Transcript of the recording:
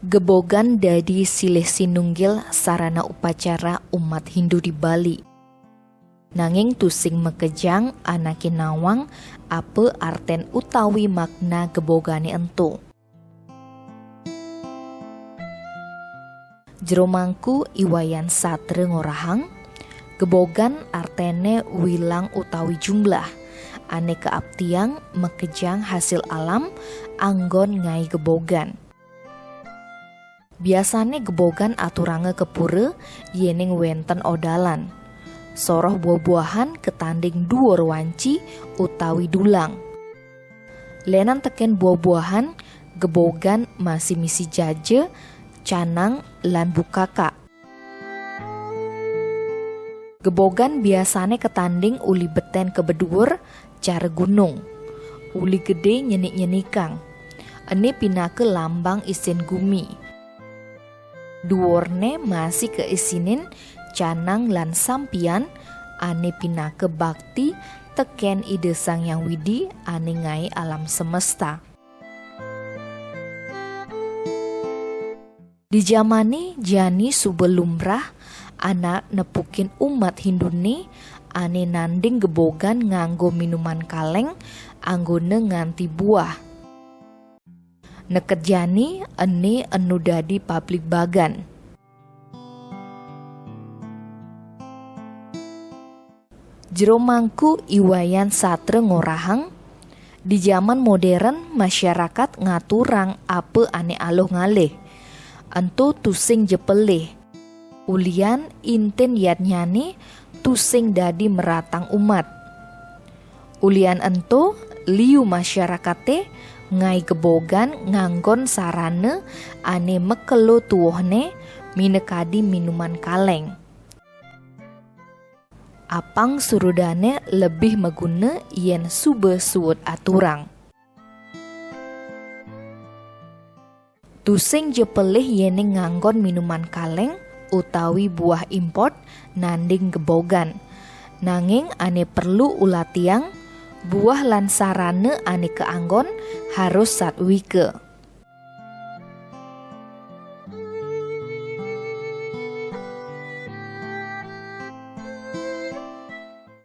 Gebogan dadi silih sinunggil sarana upacara umat Hindu di Bali. Nanging tusing mekejang anakin nawang apa arten utawi makna gebogane ento. Jero mangku iwayan satre ngorahang, gebogan artene wilang utawi jumlah, ane keaptiang mekejang hasil alam anggon ngai gebogan. Biasane gebogan aturange kepure yening wenten odalan. Soroh buah-buahan ketanding dhuwur wanci utawi dulang. Lenan teken buah-buahan gebogan masih misi jaje, canang lan bukaka. Gebogan biasane ketanding uli beten kebeduur cara gunung. Uli gede nyenik-nyenikang. Ene pinake lambang isin gumi. Duorne masih keisinin canang lan sampian ane pinake bakti teken ide Sang Yang Widi ane ngai alam semesta. Di zamane jani subelumrah anak nepukin umat Hindune ane nanding gebogan nganggo minuman kaleng anggone nganti buah. Neket jani ene enu dadi publik bagan. Jero mangku iwayan satre ngorahang, di zaman modern masyarakat ngaturang apa ane aloh ngalih. Ento tusing jepelih. Ulian inten yat nyane tusing dadi meratang umat. Ulian ento liu masyarakate ngai gebogan nganggon sarane ane mekelo tuwohne minekadi minuman kaleng. Apang surudane lebih megune yen sube suwut aturang. Tusing jepelih yeneng nganggon minuman kaleng utawi buah import nanding gebogan. Nanging ane perlu ulah tiang buah lan sarane ane keanggon harus satwike.